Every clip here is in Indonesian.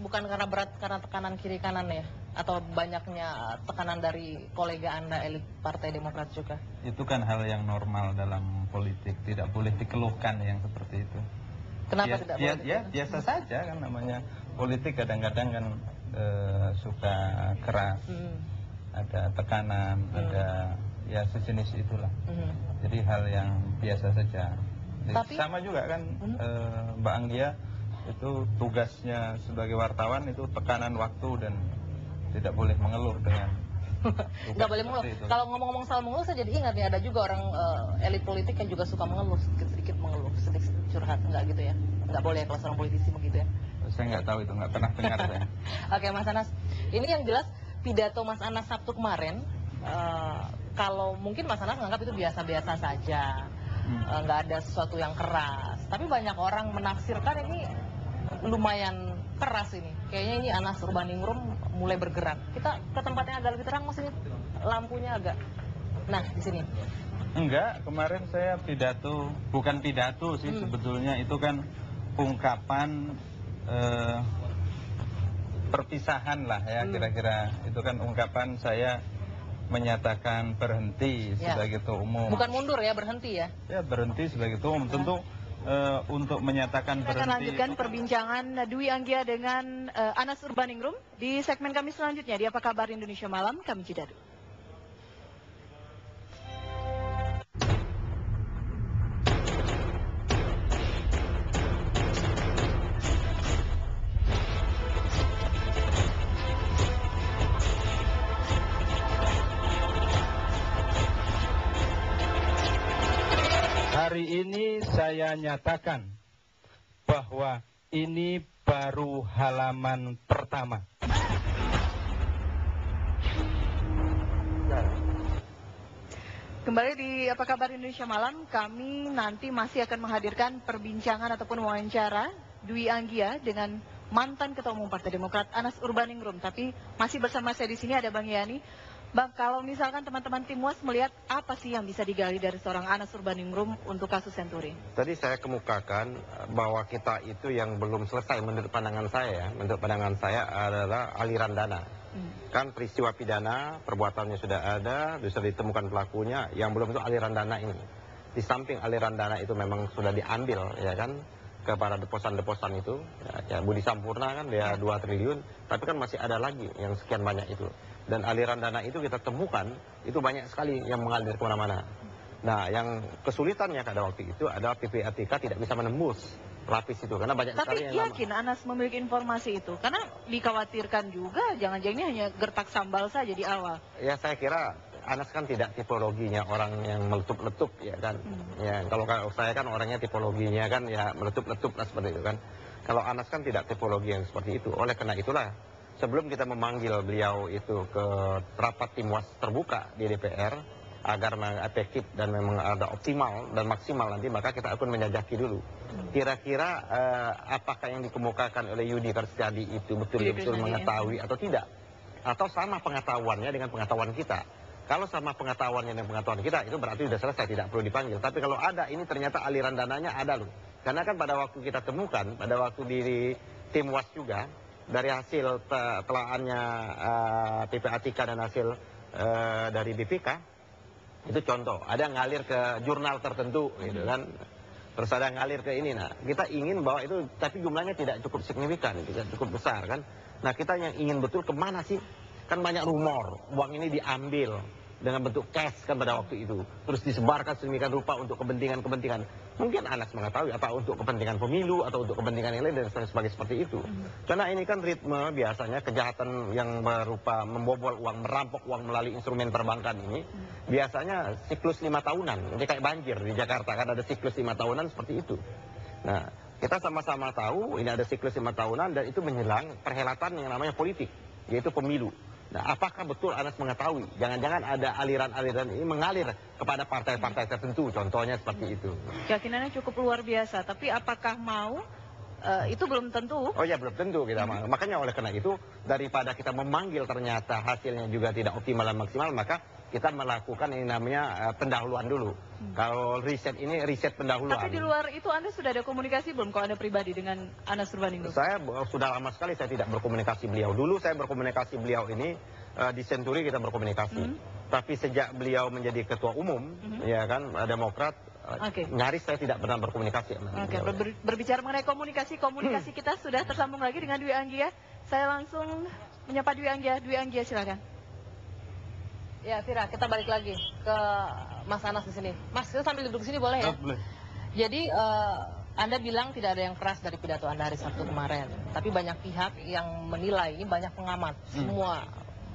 bukan karena berat, karena tekanan kiri kanan ya? Atau banyaknya tekanan dari kolega Anda elit Partai Demokrat juga? Itu kan hal yang normal dalam politik, tidak boleh dikeluhkan yang seperti itu. Kenapa tidak boleh? Ya biasa saja kan, namanya politik kadang-kadang kan suka keras, ada tekanan, ada ya sejenis itulah. Jadi hal yang biasa saja. Tapi, sama juga kan Mbak Anggia itu tugasnya sebagai wartawan itu tekanan waktu dan tidak boleh mengeluh dengan nggak boleh mengeluh. Kalau ngomong-ngomong soal mengeluh, saya jadi ingat nih ada juga orang elit politik yang juga suka mengeluh, sedikit mengeluh, sedikit curhat, nggak gitu ya? Nggak boleh kalau seorang politisi begitu ya? Saya nggak tahu itu, nggak pernah dengar saya. Oke Mas Anas, ini yang jelas pidato Mas Anas Sabtu kemarin, kalau mungkin Mas Anas menganggap itu biasa-biasa saja, nggak ada sesuatu yang keras. Tapi banyak orang menafsirkan ini lumayan keras ini. Kayaknya ini Anas Urbaningrum mulai bergerak. Kita ke tempatnya agak lebih terang, Mas, ini lampunya agak. Nah, di sini. Enggak, kemarin saya pidato, bukan pidato sih sebetulnya, itu kan ungkapan perpisahan lah ya, kira-kira. Itu kan ungkapan saya menyatakan berhenti sebagai ketua umum. Bukan mundur ya, berhenti ya? Ya, berhenti sebagai ketua umum. Tentu untuk menyatakan berhenti. Kita akan lanjutkan perbincangan Dwi Anggia dengan Anas Urbaningrum di segmen kami selanjutnya di Apa Kabar Indonesia Malam. Kami jeda dulu. Hari ini saya nyatakan bahwa ini baru halaman pertama. Kembali di Apa Kabar Indonesia Malam, kami nanti masih akan menghadirkan perbincangan ataupun wawancara Dwi Anggia dengan mantan Ketua Umum Partai Demokrat Anas Urbaningrum. Tapi masih bersama saya di sini ada Bang Yani. Bang, kalau misalkan teman-teman tim UAS melihat apa sih yang bisa digali dari seorang Anas Urbaningrum untuk kasus Senturi? Tadi saya kemukakan bahwa kita itu yang belum selesai menurut pandangan saya adalah aliran dana. Kan peristiwa pidana, perbuatannya sudah ada, bisa ditemukan pelakunya, yang belum itu aliran dana ini. Di samping aliran dana itu memang sudah diambil, ya kan, ke para deposan-deposan itu, ya Budi Sampurna kan dia 2 triliun, tapi kan masih ada lagi yang sekian banyak itu. Dan aliran dana itu kita temukan, itu banyak sekali yang mengalir kemana-mana. Nah, yang kesulitannya pada waktu itu adalah PPATK tidak bisa menembus lapis itu, karena banyak sekali yang... Tapi yakin Anas memiliki informasi itu? Karena dikhawatirkan juga, jangan-jangan ini hanya gertak sambal saja di awal. Ya, saya kira Anas kan tidak tipologinya orang yang meletup-letup, ya kan. Ya, kalau saya kan orangnya tipologinya kan ya meletup-letup lah seperti itu kan. Kalau Anas kan tidak tipologi yang seperti itu. Oleh karena itulah, sebelum kita memanggil beliau itu ke rapat tim UAS terbuka di DPR, agar efektif dan memang ada optimal dan maksimal nanti, maka kita akan menjajaki dulu. Kira-kira apakah yang dikemukakan oleh Yudi Karstiadi itu betul-betul mengetahui atau tidak? Atau sama pengetahuannya dengan pengetahuan kita? Kalau sama pengetahuannya dengan pengetahuan kita, itu berarti sudah selesai, tidak perlu dipanggil. Tapi kalau ada, ini ternyata aliran dananya ada loh. Karena kan pada waktu kita temukan, pada waktu di tim UAS juga, dari hasil telaannya PPATK dan hasil dari BPK, itu contoh, ada ngalir ke jurnal tertentu gitu kan, terus ada ngalir ke ini. Nah, kita ingin bahwa itu, tapi jumlahnya tidak cukup signifikan, tidak cukup besar kan. Nah, kita yang ingin betul kemana sih, kan banyak rumor uang ini diambil dengan bentuk cash kan pada waktu itu, terus disebarkan sedemikian rupa untuk kepentingan-kepentingan. Mungkin Anas mengetahui apa untuk kepentingan pemilu atau untuk kepentingan yang lain dan sebagainya seperti itu. Karena ini kan ritme biasanya kejahatan yang berupa membobol uang, merampok uang melalui instrumen perbankan ini, biasanya siklus 5 tahunan. Jadi kayak banjir di Jakarta kan ada siklus 5 tahunan seperti itu. Nah, kita sama-sama tahu ini ada siklus 5 tahunan dan itu menjelang perhelatan yang namanya politik, yaitu pemilu. Nah, apakah betul Anas mengetahui? Jangan-jangan ada aliran-aliran ini mengalir kepada partai-partai tertentu, contohnya seperti itu. Keyakinannya cukup luar biasa, tapi apakah mau? Itu belum tentu. Oh ya, belum tentu kita makanya oleh karena itu, daripada kita memanggil ternyata hasilnya juga tidak optimal dan maksimal, maka kita melakukan ini namanya pendahuluan dulu. Kalau riset ini riset pendahuluan. Tapi di luar itu Anda sudah ada komunikasi belum kalau Anda pribadi dengan Anas Urbaningrum? Saya sudah lama sekali saya tidak berkomunikasi beliau. Dulu saya berkomunikasi beliau ini di Senturi kita berkomunikasi. Tapi sejak beliau menjadi ketua umum, ya kan Demokrat, nyaris saya tidak pernah berkomunikasi. Oke, berbicara mengenai komunikasi kita sudah tersambung lagi dengan Dwi Anggia. Saya langsung menyapa Dwi Anggia. Dwi Anggia, silakan. Ya, Vira, kita balik lagi ke Mas Anas di sini. Mas, kita sambil duduk di sini boleh ya? Boleh. Jadi, Anda bilang tidak ada yang keras dari pidato Anda hari Sabtu kemarin. Tapi banyak pihak yang menilai, ini banyak pengamat. Semua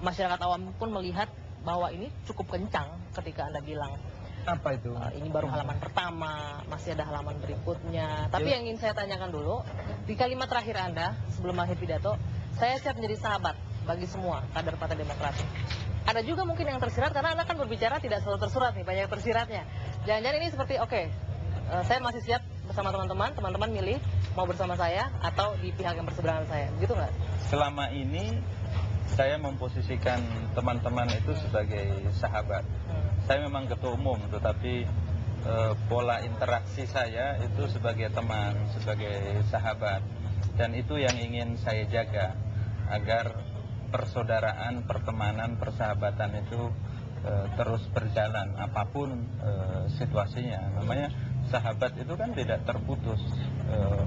masyarakat awam pun melihat bahwa ini cukup kencang ketika Anda bilang. Apa itu? Ini baru halaman pertama, masih ada halaman berikutnya. Tapi yang ingin saya tanyakan dulu, di kalimat terakhir Anda sebelum akhir pidato, saya siap menjadi sahabat bagi semua kader Partai Demokrat. Ada juga mungkin yang tersirat karena Anda kan berbicara tidak selalu tersurat nih, banyak tersiratnya. Jangan-jangan ini seperti saya masih siap bersama teman-teman milih mau bersama saya atau di pihak yang berseberangan saya, begitu nggak? Selama ini saya memposisikan teman-teman itu sebagai sahabat. Saya memang ketua umum, tetapi pola interaksi saya itu sebagai teman, sebagai sahabat. Dan itu yang ingin saya jaga, agar persaudaraan, pertemanan, persahabatan itu terus berjalan apapun situasinya. Namanya sahabat itu kan tidak terputus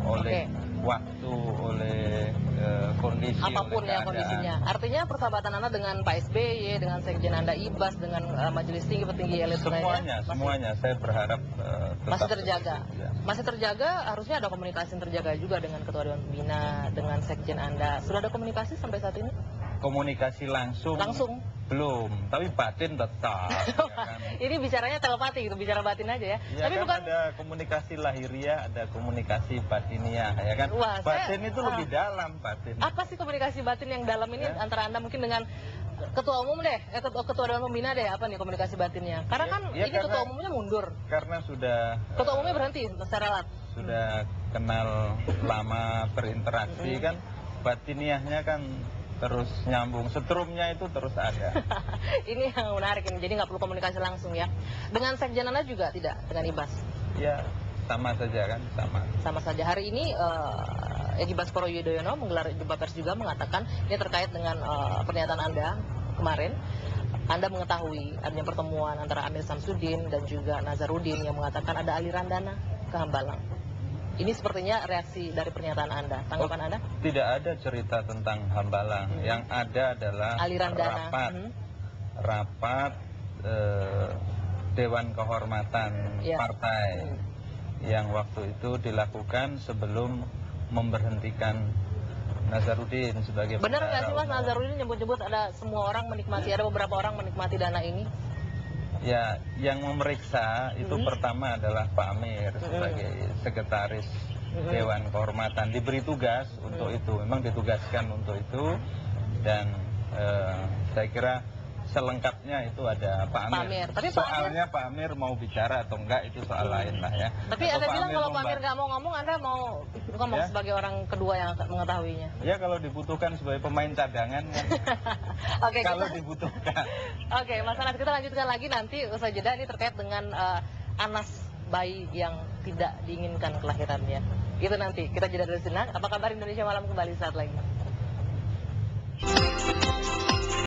oleh waktu, oleh kondisi, apapun oleh ya kondisinya. Artinya persahabatan Anda dengan Pak SBY, dengan Sekjen Anda Ibas, dengan Majelis Tinggi petinggi elit semuanya saya berharap masih terjaga. Ya. Masih terjaga, harusnya ada komunikasi yang terjaga juga dengan Ketua Dewan Pembina, dengan Sekjen Anda. Sudah ada komunikasi sampai saat ini? Komunikasi langsung belum, tapi batin tetap. Ya kan? Ini bicaranya telepati gitu, bicara batin aja ya. Ya, tapi kan bukan ada komunikasi lahiriah, ada komunikasi batiniah, ya kan? Wah, batin itu lebih dalam, batin. Apa sih komunikasi batin yang dalam ini antara Anda mungkin dengan Ketua Umum deh, Ketua Dewan Pembina deh, apa nih komunikasi batinnya? Karena kan ini Ketua Umumnya mundur. Karena sudah Ketua Umumnya berhenti secara lat. Sudah kenal lama, berinteraksi kan, batiniahnya kan terus nyambung, setrumnya itu terus ada. Ini yang menarik ini, jadi nggak perlu komunikasi langsung ya. Dengan Sekjen Anda juga tidak, dengan Ibas? Ya, sama saja kan, sama saja. Hari ini Edi Baskoro Yudhoyono menggelar jumpa pers juga mengatakan ini terkait dengan pernyataan Anda kemarin. Anda mengetahui adanya pertemuan antara Amir Samsudin dan juga Nazarudin yang mengatakan ada aliran dana ke Hambalang. Ini sepertinya reaksi dari pernyataan Anda. Tanggapan Anda? Tidak ada cerita tentang Hambalang. Yang ada adalah aliran rapat Dewan Kehormatan Partai yang waktu itu dilakukan sebelum memberhentikan Nazarudin sebagai benar nggak sih Mas, Nazarudin nyebut-nyebut ada beberapa orang menikmati dana ini? Ya, yang memeriksa itu pertama adalah Pak Amir sebagai sekretaris Dewan Kehormatan, diberi tugas untuk itu, memang ditugaskan untuk itu, dan saya kira selengkapnya itu ada Pak Amir. Tapi soalnya Pak Amir mau bicara atau enggak itu soal lain lah ya. Tapi Anda bilang kalau Pak Amir nggak mau ngomong, Anda mau ngomong sebagai orang kedua yang mengetahuinya? Ya kalau dibutuhkan sebagai pemain cadangan kan. Kalau dibutuhkan. Oke, Mas Anas, kita lanjutkan lagi nanti usai jeda. Ini terkait dengan Anas bayi yang tidak diinginkan kelahirannya. Itu nanti kita jeda dari sini. Apa kabar Indonesia Malam kembali saat lagi.